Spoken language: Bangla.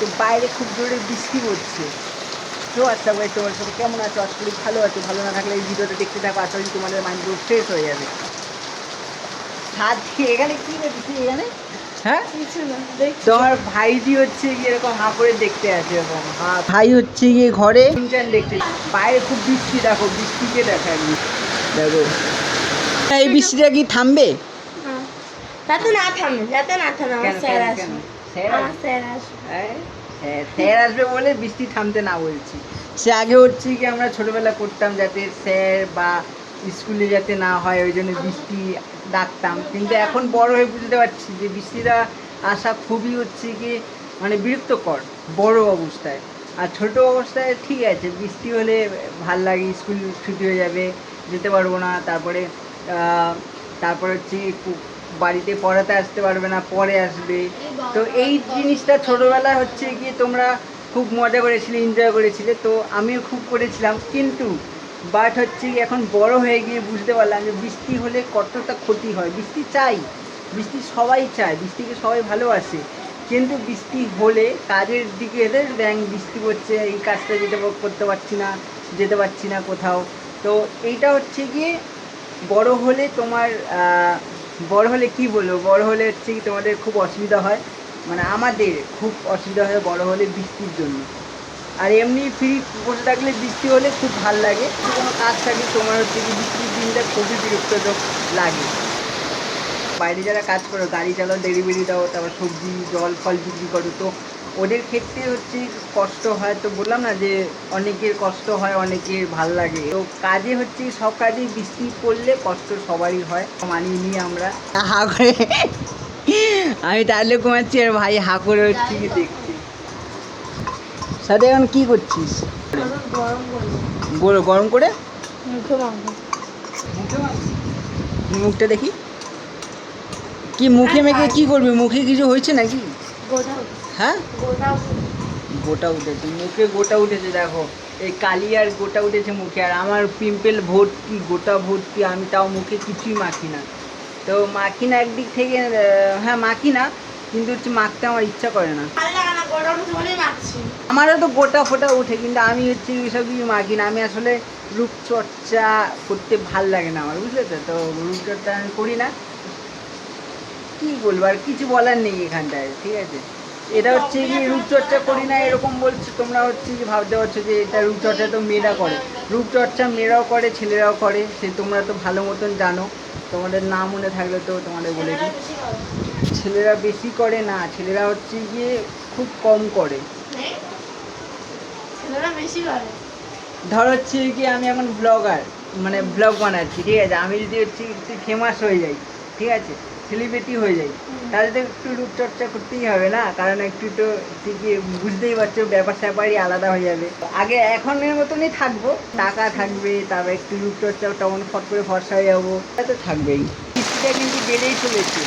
তো বাইরে খুব জোরে বৃষ্টি হচ্ছে। তো আচ্ছা ভাই, তোমার সাথে কেমন আছো? আশা করি ভালো আছো। ভালো না থাকলে এই ভিডিওটা দেখতে থাকো, আশা করি তোমাদের মাইন্ড পুরো ফ্রেশ হয়ে যাবে। ছাদ এখানে কি করছিস এখানে? হ্যাঁ, তোমার ভাইজি হচ্ছে গিয়ে এরকম হাঁ করে দেখতে আছে, এরকম ভাই হচ্ছে গিয়ে ঘরে দেখতে। বাইরে খুব বৃষ্টি, দেখো বৃষ্টিকে দেখায়, দেখো এই বৃষ্টিটা কি থামবে? যাতে না থামে, যাতে না থামে, আমার স্যার আসবে, আমার স্যার আসবে। স্যার আসবে বলে বৃষ্টি থামতে না বলছি। সে আগে হচ্ছে কি আমরা ছোটবেলা করতাম যাতে স্যার বা স্কুলে যাতে না হয়, ওই জন্য বৃষ্টি ডাকতাম। কিন্তু এখন বড় হয়ে বুঝতে পারছি যে বৃষ্টিটা আসা খুবই হচ্ছে কি মানে বিরক্তকর বড় অবস্থায়। আর ছোট অবস্থায় ঠিক আছে, বৃষ্টি হলে ভাল লাগে, স্কুল ছুটি হয়ে যাবে, যেতে পারবো না, তারপর হচ্ছে বাড়িতে পড়াতে আসতে পারবে না, পরে আসবে। তো এই জিনিসটা ছোটোবেলায় হচ্ছে গিয়ে তোমরা খুব মজা করেছিলে, এনজয় করেছিলে, তো আমিও খুব করেছিলাম। কিন্তু বাট হচ্ছে কি এখন বড় হয়ে গিয়ে বুঝতে পারলাম যে বৃষ্টি হলে কতটা ক্ষতি হয়। বৃষ্টি চাই, বৃষ্টি সবাই চায়, বৃষ্টিকে সবাই ভালোবাসে, কিন্তু বৃষ্টি হলে কাজের দিকে এলে ব্যাং বৃষ্টি পড়ছে, এই কাজটা যেতে পারছি না কোথাও। তো এইটা হচ্ছে গিয়ে বড় হলে তোমার বড় হলে কি বলবো, বড় হলে হচ্ছে কি তোমাদের খুব অসুবিধা হয়, মানে আমাদের খুব অসুবিধা হয় বড় হলে বৃষ্টির জন্য। আর এমনি ফ্রি বসে থাকলে বৃষ্টি হলে খুব ভাল লাগে, কোনো কাজ থাকে তোমার হচ্ছে কি বৃষ্টির দিনটা খুবই বিরক্তজনক লাগে। বাইরে যারা কাজ করো, গাড়ি চালাও, ডেলিভারি দাও, তারপর সবজি জল ফল বিক্রি করো, তো ওদের ক্ষেত্রে হচ্ছে কষ্ট হয়। তো বললাম না যে অনেকের কষ্ট হয়, অনেকের ভাল লাগে। তো কাজে হচ্ছে সব কাজেই বৃষ্টি পড়লে কষ্ট সবারই হয়, মানিয়ে নিয়ে আমরা হা করে আমি তাহলে ঘুমাচ্ছি আর ভাই হা করে হচ্ছে কি দেখছি। সাথে এখন কি করছিস? গরম করে মুখটা দেখি। কি মুখে মেখে কি করবি? মুখে কিছু হয়েছে নাকি? হ্যাঁ, গোটা উঠেছে মুখে, গোটা উঠেছে, দেখো এই কালি আর গোটা উঠেছে মুখে। আর আমার পিম্পল ভর্তি, গোটা ভর্তি, আমি তাও মুখে কিছুই মাখি না। তো মাখি না একদিক থেকে, হ্যাঁ মাখি না, কিন্তু হচ্ছে মাখতে আমার ইচ্ছা করে না। আমারও তো গোটা ফোটা ওঠে, কিন্তু আমি হচ্ছে এইসব কিছু মাখি না। আমি আসলে রূপচর্চা করতে ভাল লাগে না আমার, বুঝলে তো। তো রূপচর্চা আমি করি না, কি বলবো, আর কিছু বলার নেই এখানটায়, ঠিক আছে। এটা হচ্ছে কি রূপচর্চা করি না এরকম বলছো তোমরা, হচ্ছে কি ভাবতে পারছো যে এটা রূপচর্চা তো মেয়েরা করে। রূপচর্চা মেয়েরাও করে, ছেলেরাও করে, সে তোমরা তো ভালো মতন জানো। তোমাদের না মনে থাকলে তো তোমাদের বলে দিই, ছেলেরা বেশি করে না, ছেলেরা হচ্ছে গিয়ে খুব কম করে। ধর হচ্ছে কি আমি এখন ব্লগার, মানে ব্লগ বানাচ্ছি, ঠিক আছে। আমি যদি হচ্ছে একটু ফেমাস হয়ে যাই, ঠিক আছে, সেলিব্রিটি হয়ে যাই, তাহলে তো একটু রূপচর্চা করতেই হবে না, কারণ একটু তো ঠিকই বুঝতেই পারছো ব্যাপার স্যাপারই আলাদা হয়ে যাবে। আগে এখনের মতনই থাকবো, টাকা থাকবে, তারপর একটু রূপচর্চা, তখন ফট করে ফর্সা হয়ে যাবো, তা তো থাকবেই। বৃষ্টিটা কিন্তু বেড়েই চলেছে।